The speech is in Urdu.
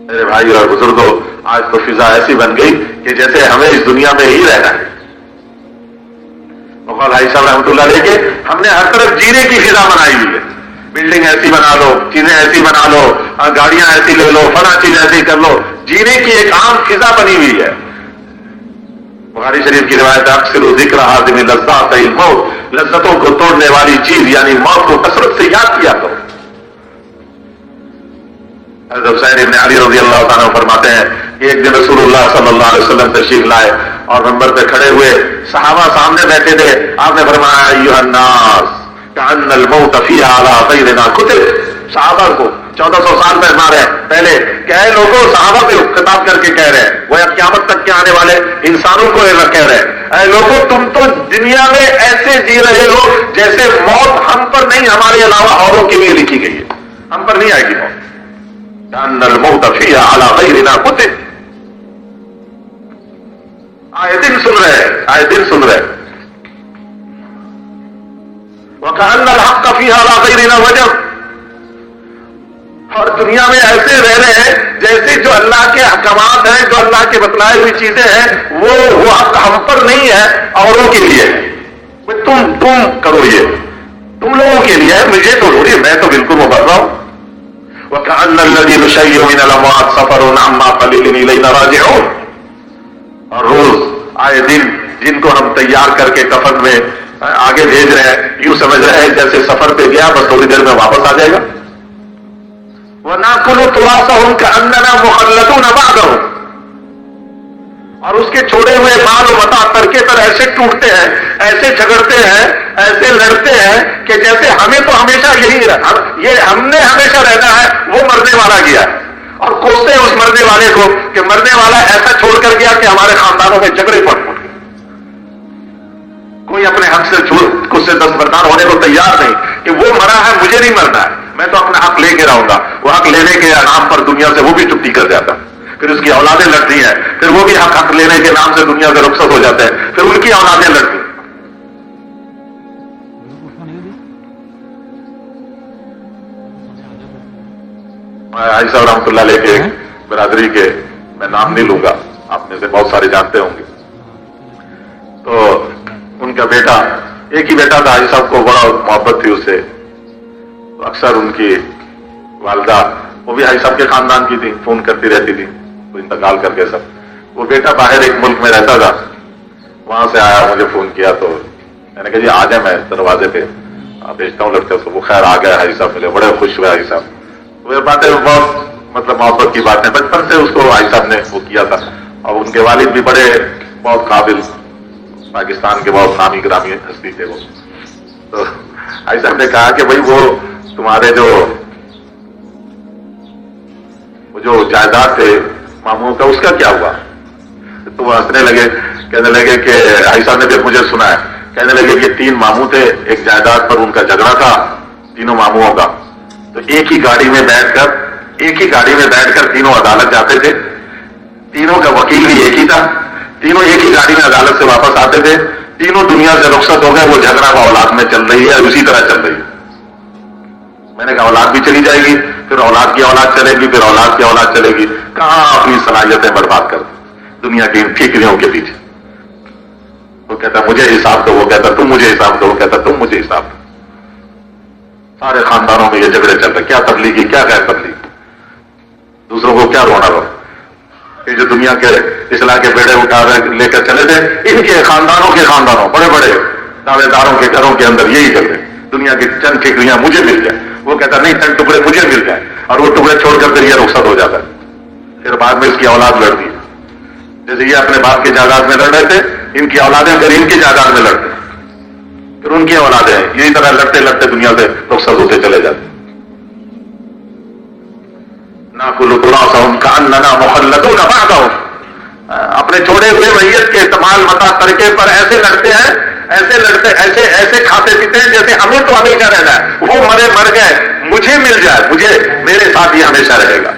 میرے بھائی اور بزرگوں، آج تو فضا ایسی بن گئی کہ جیسے ہمیں اس دنیا میں ہی رہنا ہے. مغل بھائی صاحب رحمۃ اللہ علیہ کے ہم نے ہر طرف جینے کی فضا بنائی ہوئی ہے. بلڈنگ ایسی بنا لو، چیزیں ایسی بنا لو، گاڑیاں ایسی لے لو، فلاں چیز ایسی کر لو. جینے کی ایک عام فضا بنی ہوئی ہے. بخاری شریف کی روایت اکثر ذکر حاضم لذات الموت، لذتوں کو توڑنے والی چیز یعنی موت کو کثرت سے یاد کیا کرو. حضرت حسین ابن علی رضی اللہ تعالیٰ فرماتے ہیں کہ ایک دن رسول اللہ صلی اللہ علیہ وسلم تشریف لائے اور منبر پہ کھڑے ہوئے، صحابہ سامنے بیٹھے تھے. آپ نے فرمایا ایھا الناس کأن الموت فیھا علی غیرنا کتب. صحابہ کو 1400 سال میں مارے پہلے کہے لوگوں، صحابہ پہ خطاب کر کے کہہ رہے ہیں، وہ قیامت تک کے آنے والے انسانوں کو کہہ رہے ہیں، اے لوگوں تم تو دنیا میں ایسے جی رہے ہو جیسے موت ہم پر نہیں، ہمارے علاوہ اوروں کے لیے لکھی گئی ہے، ہم پر نہیں آئے گی موت. کأن الموت فیھا علی غیرنا کتب. آئے دن سن رہے، آئے دن سن رہے. وَكَأَنَّ الْحَقَّ فِيهَا عَلَىٰ غَيْرِنَا وَجَبٌ. اور دنیا میں ایسے رہ رہے ہیں جیسے جو اللہ کے احکامات ہیں، جو اللہ کے بتلائے ہوئی چیزیں ہیں، وہ حق ہم پر نہیں ہے، اوروں کے لیے. تم کرو، یہ تم لوگوں کے لیے ہے، مجھے تو ضروری، میں تو بالکل مبرہ ہوں. وَكَأَنَّ الَّذِي نُشَيِّعُ مِنَ الْأَمْوَاتِ سَفَرٌ عَمَّا قَلِيلٍ إِلَيْنَا رَاجِعُونَ. اور روز آئے دن جن کو ہم تیار کر کے کفن میں آگے بھیج رہے ہیں، یوں سمجھ رہے ہیں جیسے سفر پہ گیا بس تھوڑی دیر میں واپس آ جائے گا. وَنَأْكُلُ تُرَاثَهُمْ كَأَنَّنَا مُخَلَّدُونَ بَعْدَهُ. اور اس کے چھوڑے ہوئے مال و متاع ترکے پر ایسے ٹوٹتے ہیں، ایسے جھگڑتے ہیں، ایسے لڑتے ہیں کہ جیسے ہمیں تو ہمیشہ یہی رہنا، یہ ہم نے ہمیشہ رہنا ہے، وہ مرنے والا گیا. اور کوستے ہیں اس مرنے والے کو کہ مرنے والا ایسا چھوڑ کر گیا کہ ہمارے خاندانوں میں جھگڑے پڑ گئے. کوئی اپنے حق سے کچھ سے دستبردار ہونے کو تیار نہیں کہ وہ مرا ہے، مجھے نہیں مرنا ہے، میں تو اپنا حق لے کے رہوں گا. وہ حق لینے کے نام پر دنیا سے وہ بھی چپٹی کر جاتا، پھر اس کی اولادیں لڑتی ہیں، پھر وہ بھی حق لینے کے نام سے دنیا سے رخصت ہو جاتے ہیں، پھر ان کی اولادیں لڑتی ہیں. حاجی صاحب رحمۃ اللہ علیہ کے برادری کے، میں نام نہیں لوں گا، آپ میں سے بہت سارے جانتے ہوں گے. تو ان کا بیٹا، ایک ہی بیٹا تھا، حاجی صاحب کو بڑا محبت تھی اس سے. تو اکثر ان کی والدہ، وہ بھی حاجی صاحب کے خاندان کی تھی، فون کرتی رہتی تھی، وہ انتقال کر کے سب. وہ بیٹا باہر ایک ملک میں رہتا تھا، وہاں سے آیا، مجھے فون کیا تو میں نے کہا جی آ جائیں، میں دروازے پہ بھیجتا ہوں لڑکے کو. وہ خیر آ گیا، حاجی صاحب ملے، بڑے خوش ہوئے حاجی صاحب. وہ باتیں بہت مطلب محبت کی باتیں، بچپن سے اس کو حاجی صاحب نے وہ کیا تھا. اور ان کے والد بھی بڑے بہت قابل، پاکستان کے بہت نامی گرامی ہستی تھے وہ. تو حاجی صاحب نے کہا کہ بھائی وہ تمہارے جو جائیداد تھے ماموں کا، اس کا کیا ہوا؟ تو وہ ہنسنے لگے، کہنے لگے کہ حاجی صاحب نے پھر مجھے سنا ہے، کہنے لگے کہ 3 ماموں تھے، ایک جائیداد پر ان کا جھگڑا تھا تینوں ماموں کا. تو ایک ہی گاڑی میں بیٹھ کر تینوں عدالت جاتے تھے، تینوں کا وکیل بھی ایک ہی تھا، تینوں ایک ہی گاڑی میں عدالت سے واپس آتے تھے، تینوں دنیا سے رخصت ہو گئے. وہ جھگڑا اولاد میں چل رہی ہے، اسی طرح چل رہی ہے. میں نے کہا اولاد بھی چلی جائے گی، پھر اولاد کی اولاد چلے گی، پھر اولاد کی اولاد چلے گی. کہاں اپنی صلاحیتیں برباد کر دنیا کی ان ٹھیکریوں کے پیچھے. وہ کہتا مجھے حساب دو، وہ کہتا تم مجھے حساب دو، وہ کہتا تم مجھے حساب دو. سارے خاندانوں میں یہ جھگڑے چل رہے، کیا تبلیغی کیا غیر تبلیغی، دوسروں کو کیا رونا رو. یہ جو دنیا کے اصلاح کے بیڑے اٹھا لے کر چلے تھے، ان کے خاندانوں بڑے بڑے دعوے داروں کے گھروں کے اندر یہی چل رہے، دنیا کی چند ٹھیکریاں مجھے مل جائیں. وہ کہتا نہیں، چند ٹکڑے مجھے مل جائیں، اور وہ ٹکڑے چھوڑ کر پھر یہ رخصت ہو جاتا ہے. پھر بعد میں اس کی اولاد لڑتی ہے، جیسے یہ اپنے باپ کی جائیداد میں لڑ رہے تھے، ان کی اولادیں پھر ان کی جائیداد میں لڑتے، پھر ان کی اولادیں یہی طرح لڑتے لڑتے دنیا سے رخصت ہوتے چلے جاتے. نَأْكُلُ تُرَاثَهُمْ كَأَنَّنَا مُخَلَّدُونَ بَعْدَهُمْ. اپنے چھوڑے ہوئے میت کے استعمال متاع ترکے پر ایسے لڑتے ہیں، ایسے لڑتے، ایسے کھاتے پیتے ہیں جیسے ہمیں تو ہمیشہ رہنا ہے. وہ مر گئے، مجھے مل جائے، میرے ساتھ یہ ہمیشہ رہے گا.